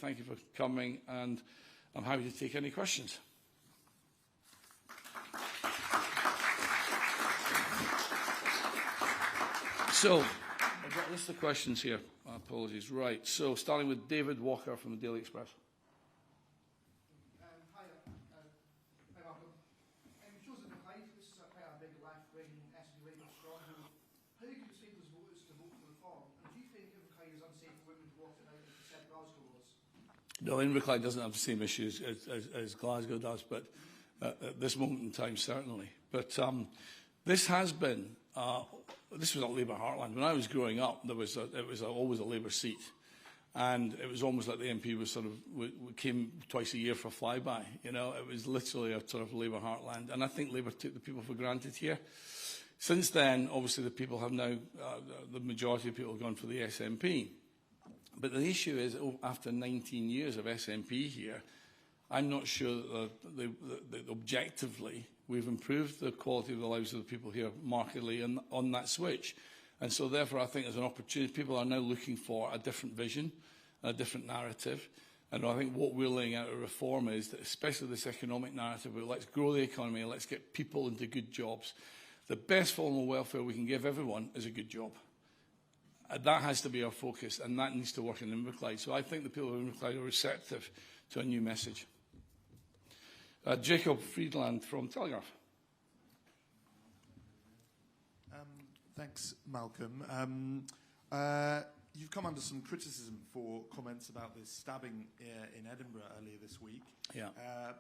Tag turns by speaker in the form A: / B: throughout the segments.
A: Thank you for coming, and I'm happy to take any questions. So, I've got a list of questions here. Apologies. Right, so starting with David Walker from the Daily Express.
B: Hi, Malcolm. It shows Inverclyde. This is quite a big left-wing SNP Labour stronghold. How do you persuade those voters to vote for reform? And do you think Inverclyde is unsafe for women to walk it out as you said Glasgow was? No,
A: Inverclyde doesn't have the same issues as Glasgow does, but at this moment in time, certainly. But this has been, this was a Labour heartland. When I was growing up, it was always a Labour seat. And it was almost like the MP was came twice a year for a flyby. You know, it was literally a sort of Labour heartland. And I think Labour took the people for granted here. Since then, obviously, the people have now, the majority of people have gone for the SNP. But the issue is, after 19 years of SNP here, I'm not sure that objectively we've improved the quality of the lives of the people here markedly on that switch. And so therefore I think there's an opportunity. People are now looking for a different vision, a different narrative. And I think what we're laying out a reform is that, especially this economic narrative, where let's grow the economy and let's get people into good jobs. The best form of welfare we can give everyone is a good job. That has to be our focus, and that needs to work in Inverclyde. So I think the people of Inverclyde are receptive to a new message. Jacob Friedland from Telegraph.
C: Thanks, Malcolm. You've come under some criticism for comments about the stabbing in Edinburgh earlier this week.
A: Yeah.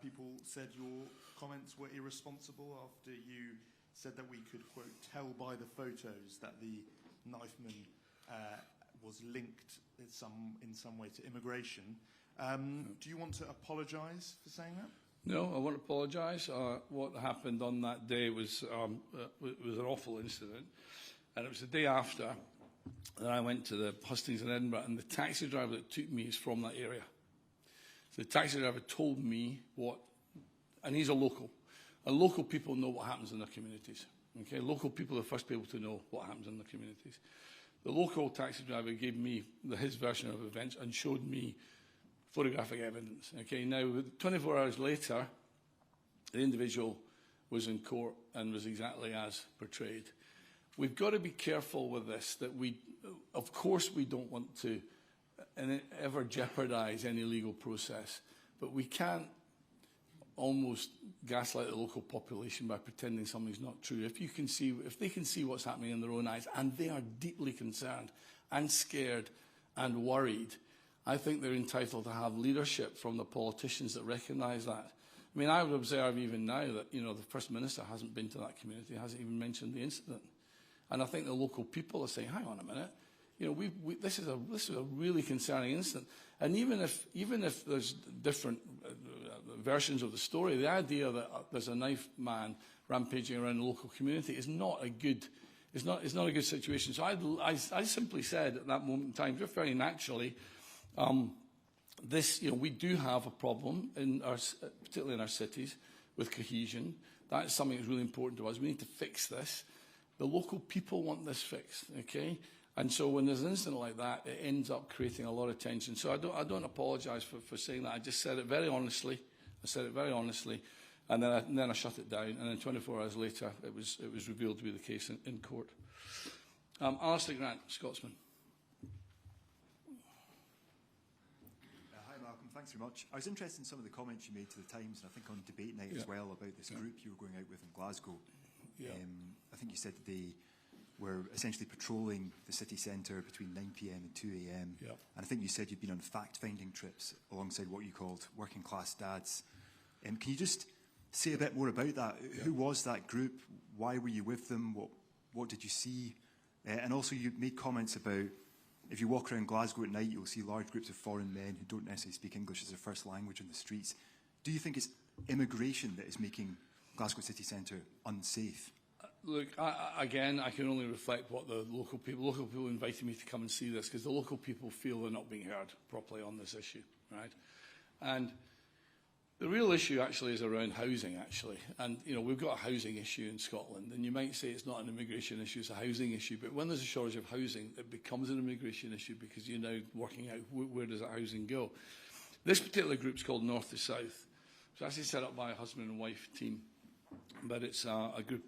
C: People said your comments were irresponsible after you said that we could, quote, tell by the photos that the knifeman was linked in some way to immigration. Do you want to apologise for saying that?
A: No, I won't apologise. What happened on that day was an awful incident, and it was the day after that I went to the hustings in Edinburgh, and the taxi driver that took me is from that area. So the taxi driver told me what, and he's a local, and local people know what happens in their communities. Okay, local people are the first people to know what happens in their communities. The local taxi driver gave me his version of events and showed me photographic evidence. Okay, now 24 hours later, the individual was in court and was exactly as portrayed. We've got to be careful with this, that of course we don't want to ever jeopardise any legal process, but we can't almost gaslight the local population by pretending something's not true. If they can see what's happening in their own eyes, and they are deeply concerned and scared and worried, I think they're entitled to have leadership from the politicians that recognise that. I mean, I would observe even now that, you know, the First Minister hasn't been to that community, hasn't even mentioned the incident. And I think the local people are saying, hang on a minute, you know, this is a really concerning incident. And even if there's different versions of the story, the idea that there's a knife man rampaging around the local community is not a good situation. So I simply said at that moment in time, just very naturally, we do have a problem particularly in our cities, with cohesion. That is something that's really important to us. We need to fix this. The local people want this fixed, okay? And so when there's an incident like that, it ends up creating a lot of tension. So I don't apologise for saying that. I just said it very honestly. And then I shut it down. And then 24 hours later, it was revealed to be the case in court. Alistair Grant, Scotsman.
D: Hi, Malcolm. Thanks very much. I was interested in some of the comments you made to the Times, and I think on debate night as well, about this group you were going out with in Glasgow.
A: Yeah.
D: I think you said that they were essentially patrolling the city centre between 9 p.m. and 2 a.m.
A: Yeah.
D: And I think you said you'd been on fact-finding trips alongside what you called working-class dads. Can you just say a bit more about that? Yeah. Who was that group? Why were you with them? What did you see? And also you made comments about, if you walk around Glasgow at night, you'll see large groups of foreign men who don't necessarily speak English as their first language in the streets. Do you think it's immigration that is making Glasgow city centre unsafe?
A: Look, again, I can only reflect what the local people invited me to come and see this, because the local people feel they're not being heard properly on this issue, right? And the real issue actually is around housing, actually. And, you know, we've got a housing issue in Scotland, and you might say it's not an immigration issue, it's a housing issue. But when there's a shortage of housing, it becomes an immigration issue, because you're now working out where does that housing go. This particular group's called North to South. It's actually set up by a husband and wife team, but it's a group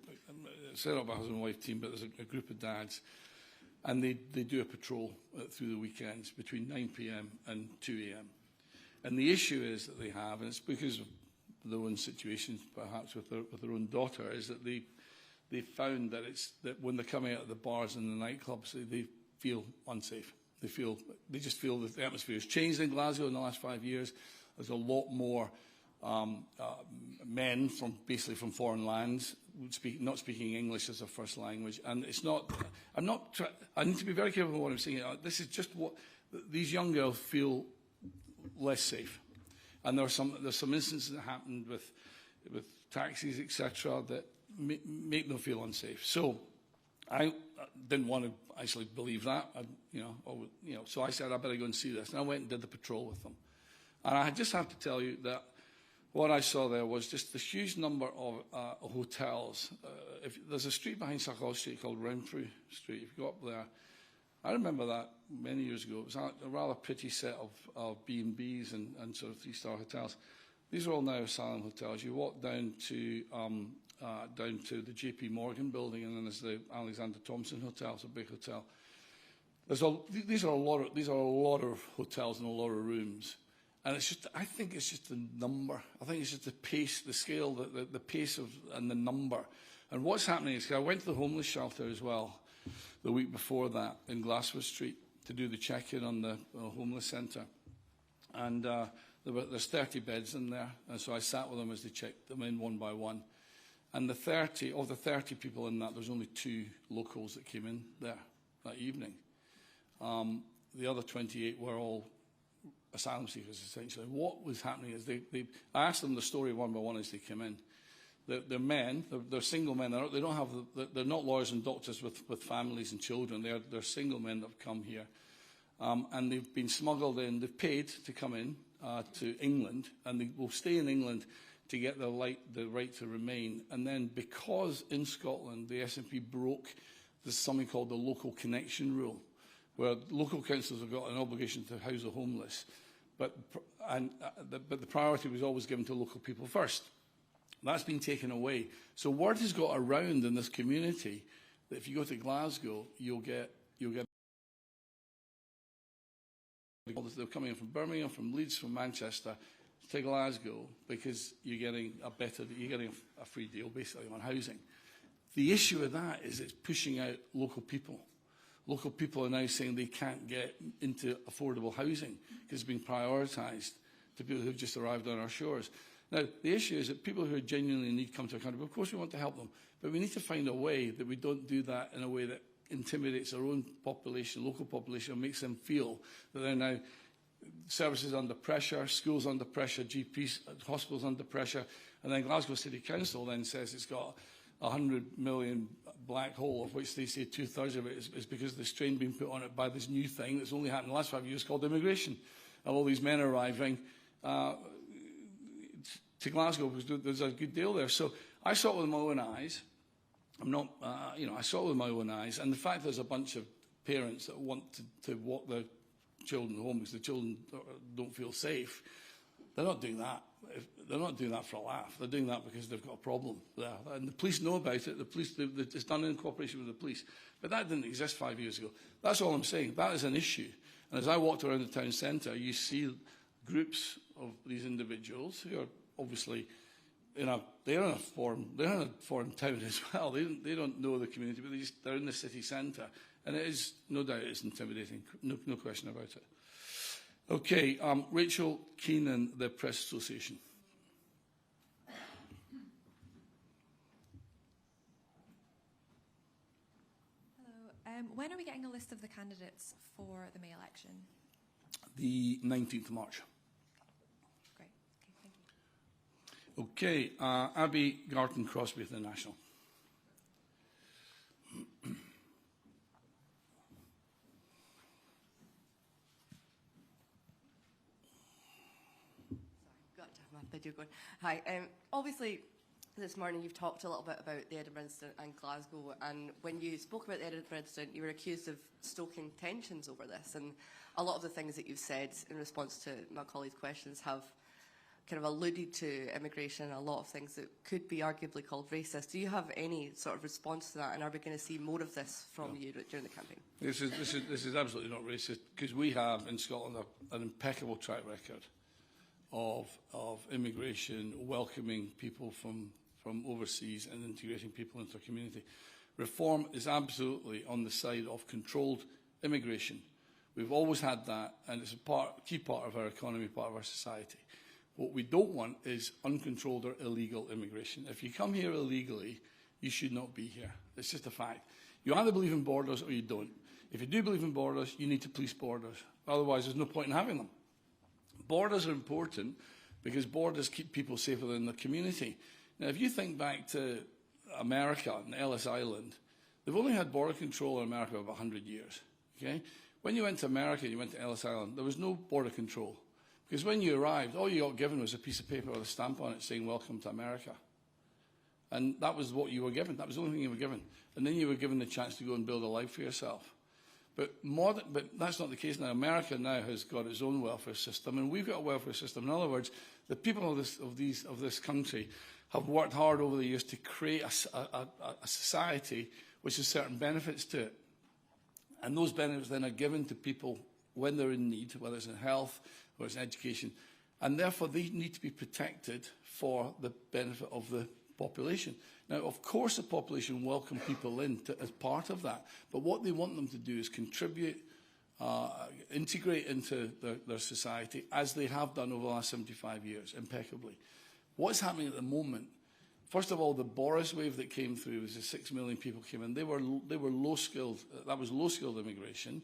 A: set up by a husband and wife team, but there's a group of dads, and they do a patrol through the weekends between 9 p.m. and 2 a.m. And the issue is that they have, and it's because of their own situations, perhaps with their own daughter, is that they found that that when they're coming out of the bars and the nightclubs, they feel unsafe. They just feel that the atmosphere has changed in Glasgow in the last 5 years. There's a lot more men basically from foreign lands not speaking English as their first language, and it's not. I need to be very careful with what I'm saying. This is just what these young girls feel less safe, and there's some instances that happened with taxis, etc., that make them feel unsafe. So I didn't want to actually believe that, So I said I better go and see this, and I went and did the patrol with them. And I just have to tell you that what I saw there was just this huge number of hotels. There's a street behind Sakal Street called Renfrew Street. If you go up there, I remember that many years ago. It was a rather pretty set of B&Bs and sort of three-star hotels. These are all now asylum hotels. You walk down to the JP Morgan building, and then there's the Alexander Thompson Hotel. It's a big hotel. These are a lot of hotels and a lot of rooms. And I think it's just the number. I think it's just the pace, the scale, the pace and the number. And what's happening is, I went to the homeless shelter as well the week before that in Glasgow Street to do the check-in on the homeless centre. And there's 30 beds in there. And so I sat with them as they checked them in one by one. And of the 30 people in that, there's only 2 locals that came in there that evening. The other 28 were all asylum seekers, essentially. What was happening is I asked them the story one by one as they came in. They're men, they're single men. They're not lawyers and doctors with families and children. They're single men that have come here, and they've been smuggled in. They've paid to come in to England, and they will stay in England to get the right to remain. And then, because in Scotland the SNP broke something called the local connection rule, where local councils have got an obligation to house the homeless, but the priority was always given to local people first. That's been taken away. So word has got around in this community that if you go to Glasgow, you'll get they're coming in from Birmingham, from Leeds, from Manchester to Glasgow because you're getting a free deal basically on housing. The issue with that is it's pushing out local people. Local people are now saying they can't get into affordable housing because it's been prioritised to people who've just arrived on our shores. Now, the issue is that people who genuinely need come to our country, of course we want to help them, but we need to find a way that we don't do that in a way that intimidates our own population, local population, and makes them feel that they're now services under pressure, schools under pressure, GPs, hospitals under pressure, and then Glasgow City Council then says it's got 100 million black hole, of which they say 2/3 of it is because of the strain being put on it by this new thing that's only happened in the last 5 years called immigration. And all these men arriving to Glasgow because there's a good deal there. So I saw it with my own eyes. I saw it with my own eyes. And the fact there's a bunch of parents that want to walk their children home because the children don't feel safe, they're not doing that. They're not doing that for a laugh. They're doing that because they've got a problem there. And the police know about it. The police, it's done in cooperation with the police. But that didn't exist 5 years ago. That's all I'm saying. That is an issue. And as I walked around the town centre, you see groups of these individuals who are obviously they're in a foreign town as well. They don't know the community, but they're in the city centre. And it is, no doubt, it's intimidating. No question about it. Okay, Rachel Keenan, the Press Association.
E: Hello. When are we getting a list of the candidates for the May election?
A: The 19th of March.
E: Great. Okay, thank you.
A: Okay, Abby Garton Crosby, the National.
F: Video going. Hi. Obviously, This morning you've talked a little bit about the Edinburgh incident and Glasgow, and when you spoke about the Edinburgh incident, you were accused of stoking tensions over this, and a lot of the things that you've said in response to my colleague's questions have kind of alluded to immigration and a lot of things that could be arguably called racist. Do you have any sort of response to that, and are we going to see more of this from you during the campaign?
A: This is absolutely not racist, because we have in Scotland an impeccable track record of immigration, welcoming people from overseas and integrating people into our community. Reform is absolutely on the side of controlled immigration. We've always had that, and it's a key part of our economy, part of our society. What we don't want is uncontrolled or illegal immigration. If you come here illegally, you should not be here. It's just a fact. You either believe in borders or you don't. If you do believe in borders, you need to police borders. Otherwise, there's no point in having them. Borders are important because borders keep people safe within the community. Now, if you think back to America and Ellis Island, they've only had border control in America for about 100 years. Okay? When you went to America and you went to Ellis Island, there was no border control. Because when you arrived, all you got given was a piece of paper with a stamp on it saying, "Welcome to America." And that was what you were given. That was the only thing you were given. And then you were given the chance to go and build a life for yourself. But that's not the case now. America now has got its own welfare system, and we've got a welfare system. In other words, the people of this country have worked hard over the years to create a society which has certain benefits to it. And those benefits then are given to people when they're in need, whether it's in health, whether it's in education. And therefore, they need to be protected for the benefit of the population. Now, of course, the population welcome people in as part of that. But what they want them to do is contribute, integrate into their society, as they have done over the last 75 years, impeccably. What's happening at the moment, first of all, the Boris wave that came through was the 6 million people came in. They were low-skilled. That was low-skilled immigration.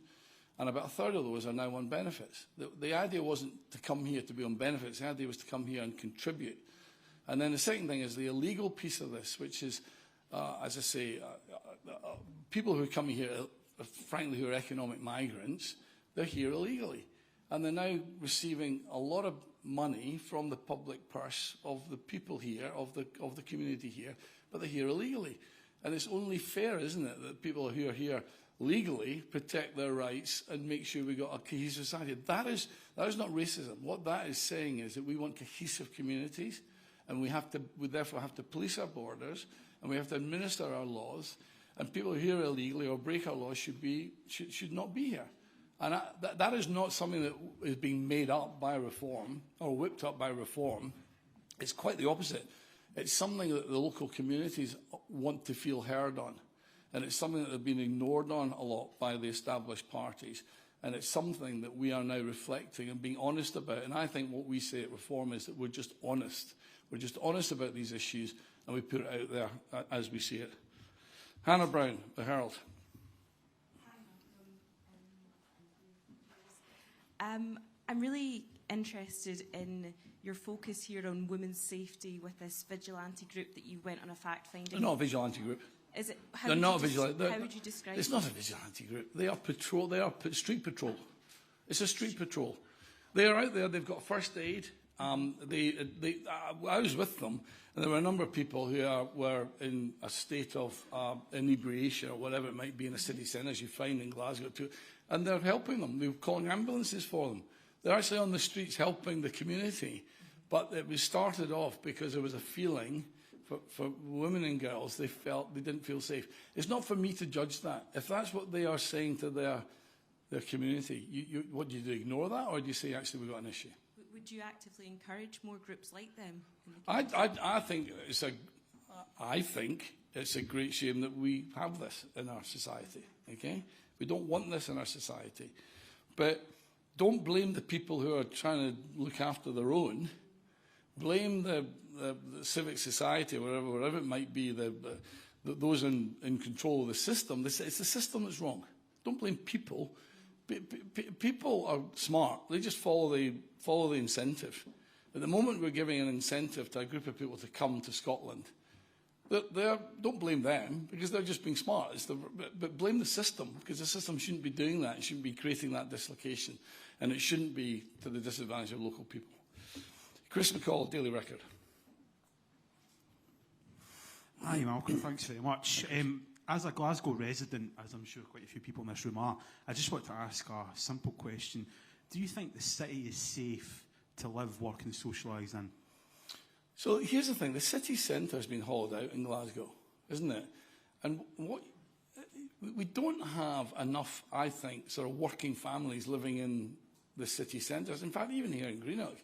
A: And about a third of those are now on benefits. The idea wasn't to come here to be on benefits. The idea was to come here and contribute. And then the second thing is the illegal piece of this, which is, as I say, people who come here, frankly, who are economic migrants, they're here illegally. And they're now receiving a lot of money from the public purse of the people here, of the community here, but they're here illegally. And it's only fair, isn't it, that people who are here legally protect their rights and make sure we've got a cohesive society. That is not racism. What that is saying is that we want cohesive communities, and we therefore have to police our borders, and we have to administer our laws, and people who are here illegally or break our laws should not be here. And that is not something that is being made up by reform or whipped up by reform. It's quite the opposite. It's something that the local communities want to feel heard on. And it's something that they've been ignored on a lot by the established parties. And it's something that we are now reflecting and being honest about. And I think what we say at Reform is that we're just honest. We're just honest about these issues, and we put it out there as we see it. Hannah Brown, The Herald.
G: I'm really interested in your focus here on women's safety with this vigilante group that you went on a fact-finding.
A: They're not a vigilante group.
G: Is it?
A: They're not a vigilante.
G: How would you describe it?
A: It's not a vigilante group. They are patrol. They are street patrol. It's a street patrol. They are out there. They've got first aid. I was with them, and there were a number of people who were in a state of inebriation or whatever it might be in a city centre, as you find in Glasgow too, and they're helping them. They're calling ambulances for them. They're actually on the streets helping the community. But it was started off because there was a feeling for women and girls, they didn't feel safe. It's not for me to judge that. If that's what they are saying to their community, what do you do? Ignore that, or do you say actually we've got an issue?
G: Would you actively encourage more groups like them?
A: I think it's a great shame that we have this in our society. Okay, we don't want this in our society, but don't blame the people who are trying to look after their own. Blame the civic society, wherever it might be, those in control of the system. It's the system that's wrong. Don't blame people. People are smart. They just follow the incentive. At the moment, we're giving an incentive to a group of people to come to Scotland. Don't blame them, because they're just being smart. But blame the system, because the system shouldn't be doing that. It shouldn't be creating that dislocation. And it shouldn't be to the disadvantage of local people. Chris McCall, Daily Record.
H: Hi, Malcolm. Thanks very much. As a Glasgow resident, as I'm sure quite a few people in this room are, I just want to ask a simple question. Do you think the city is safe to live, work and socialise in?
A: So here's the thing. The city centre has been hollowed out in Glasgow, isn't it? And we don't have enough, I think, sort of working families living in the city centres. In fact, even here in Greenock,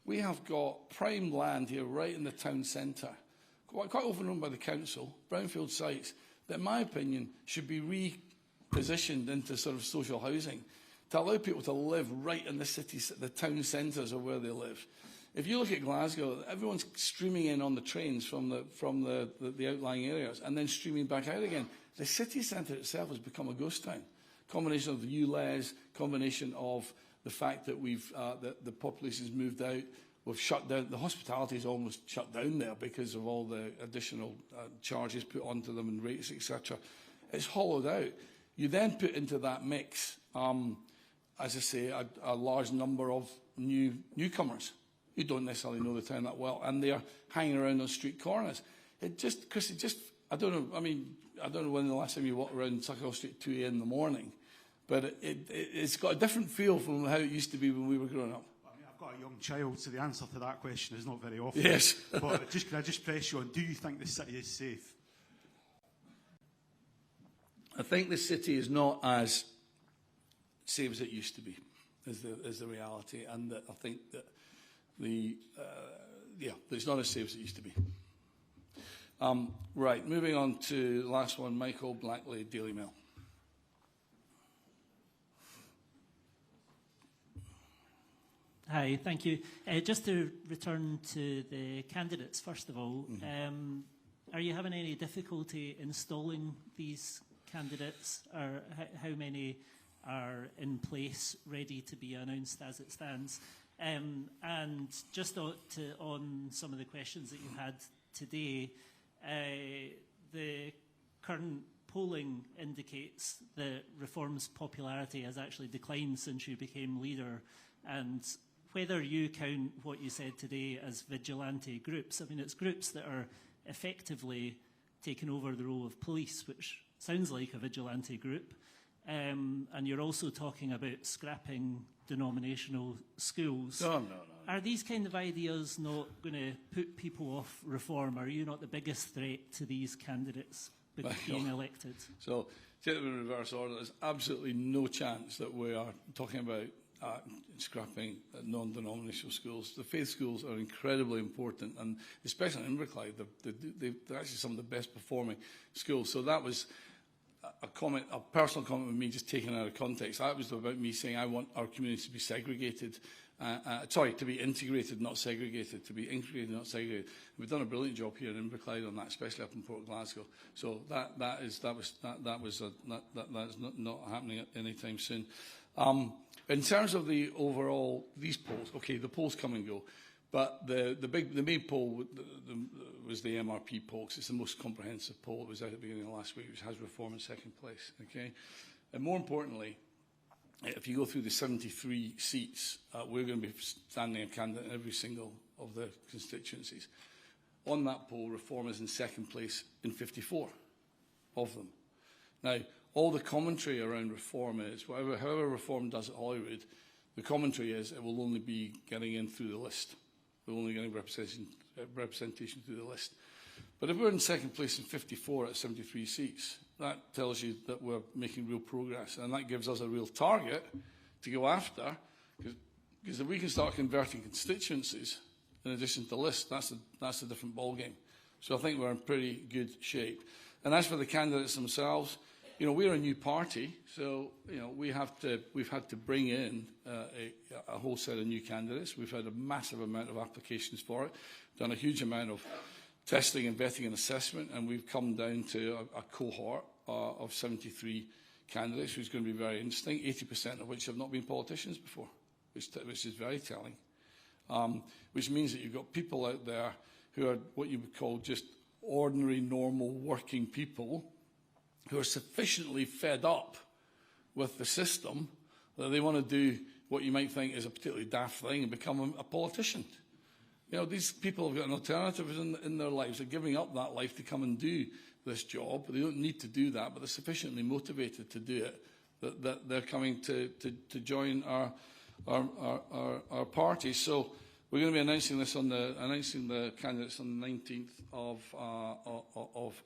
A: we have got prime land here right in the town centre, quite often owned by the council, brownfield sites, that in my opinion should be repositioned into sort of social housing to allow people to live right in the city, the town centres of where they live. If you look at Glasgow, everyone's streaming in on the trains from the outlying areas and then streaming back out again. The city centre itself has become a ghost town. Combination of the ULEZ, combination of the fact that the population's moved out. We've shut down, the hospitality is almost shut down there because of all the additional charges put onto them and rates, etc. It's hollowed out. You then put into that mix, as I say, a large number of newcomers who don't necessarily know the town that well, and they're hanging around on street corners. Chris, I don't know, I mean, I don't know when the last time you walked around Suckhall Street at 2 a.m. in the morning, but it's got a different feel from how it used to be when we were growing up.
H: I've got a young child, so the answer to that question is not very often.
A: Yes.
H: But can I just press you on, do you think the city is safe?
A: I think the city is not as safe as it used to be, is the reality. And I think that it's not as safe as it used to be. Right, moving on to the last one, Michael Blackley, Daily Mail.
I: Hi, thank you. Just to return to the candidates, first of all, are you having any difficulty installing these candidates, or how many are in place, ready to be announced as it stands? And just on some of the questions that you had today, the current polling indicates that Reform's popularity has actually declined since you became leader, and whether you count what you said today as vigilante groups. I mean, it's groups that are effectively taking over the role of police, which sounds like a vigilante group. And you're also talking about scrapping denominational schools.
A: No.
I: Are these kind of ideas not going to put people off reform? Are you not the biggest threat to these candidates being elected?
A: So, take them in reverse order. There's absolutely no chance that we are talking about scrapping non-denominational schools. The faith schools are incredibly important, and especially in Inverclyde, they're actually some of the best performing schools. So that was a personal comment with me, just taken out of context. That was about me saying I want our community to be segregated, to be integrated, not segregated, to be integrated, not segregated. We've done a brilliant job here in Inverclyde on that, especially up in Port Glasgow. So that is not happening anytime soon. In terms of the overall, these polls, okay, the polls come and go, but the main poll was the MRP poll, because it's the most comprehensive poll. It was out at the beginning of last week, which has Reform in second place, okay? And more importantly, if you go through the 73 seats, we're going to be standing a candidate in every single of the constituencies. On that poll, Reform is in second place in 54 of them. Now, all the commentary around Reform is, however Reform does at Holyrood, the commentary is it will only be getting in through the list. We're only getting representation through the list. But if we're in second place in 54 at 73 seats, that tells you that we're making real progress, and that gives us a real target to go after, because if we can start converting constituencies in addition to lists, that's a different ballgame. So I think we're in pretty good shape. And as for the candidates themselves, you know, we're a new party, so you know we've had to bring in a whole set of new candidates. We've had a massive amount of applications for it, done a huge amount of testing and vetting and assessment, and we've come down to a cohort of 73 candidates, which is going to be very interesting. 80% of which have not been politicians before, which is very telling. Which means that you've got people out there who are what you would call just ordinary, normal, working people, who are sufficiently fed up with the system that they want to do what you might think is a particularly daft thing and become a politician. You know, these people have got an alternative in their lives. They're giving up that life to come and do this job. They don't need to do that, but they're sufficiently motivated to do it that they're coming to join our party. So we're going to be announcing the candidates on the 19th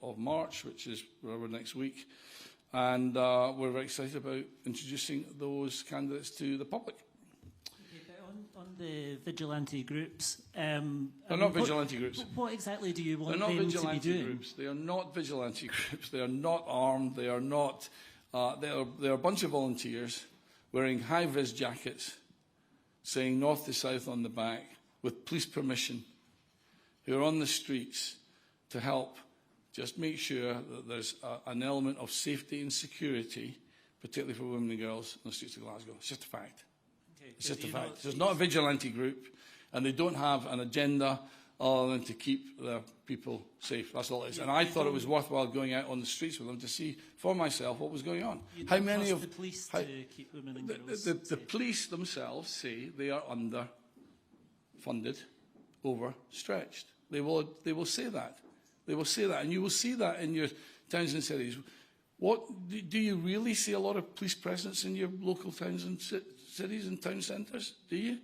A: of March, which is whatever next week, and we're very excited about introducing those candidates to the public.
I: On the vigilante groups,
A: they're not vigilante groups.
I: What exactly do you want
A: them to be doing? They're not vigilante groups. They are not vigilante groups. They are not armed. They are not. They are a bunch of volunteers wearing high-vis jackets, saying north to south on the back, with police permission, who are on the streets to help just make sure that there's an element of safety and security, particularly for women and girls on the streets of Glasgow. It's just a fact. It's just a fact. So it's not a vigilante group, and they don't have an agenda other than to keep their people safe. That's all it is. And I thought it was worthwhile going out on the streets with them to see for myself what was going on.
I: How many of the police to keep women and girls safe?
A: The police themselves say they are underfunded, overstretched. They will say that. They will say that, and you will see that in your towns and cities. Do you really see a lot of police presence in your local towns and cities and town centres? Do you?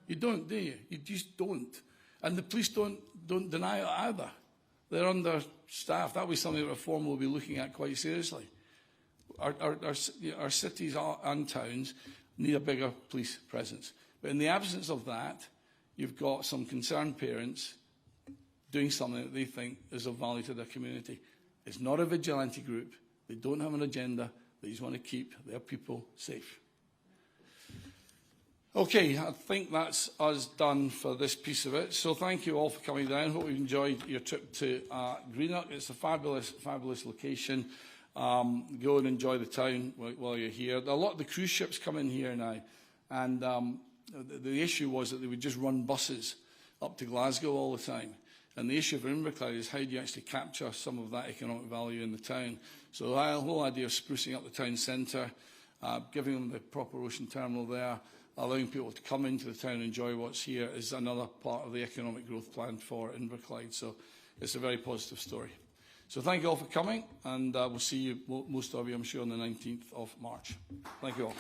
A: You don't, do you? You just don't. And the police don't deny it either. They're understaffed. That was something that Reform will be looking at quite seriously. Our cities and towns need a bigger police presence. But in the absence of that, you've got some concerned parents doing something that they think is of value to their community. It's not a vigilante group. They don't have an agenda. They just want to keep their people safe. Okay, I think that's us done for this piece of it. So thank you all for coming down. Hope you enjoyed your trip to Greenock. It's a fabulous, fabulous location. Go and enjoy the town while you're here. A lot of the cruise ships come in here now, and the issue was that they would just run buses up to Glasgow all the time. And the issue for Inverclyde is how do you actually capture some of that economic value in the town. So the whole idea of sprucing up the town centre, giving them the proper ocean terminal there, allowing people to come into the town and enjoy what's here is another part of the economic growth plan for Inverclyde. So it's a very positive story. So thank you all for coming, and we'll see you, most of you, I'm sure, on the 19th of March. Thank you all.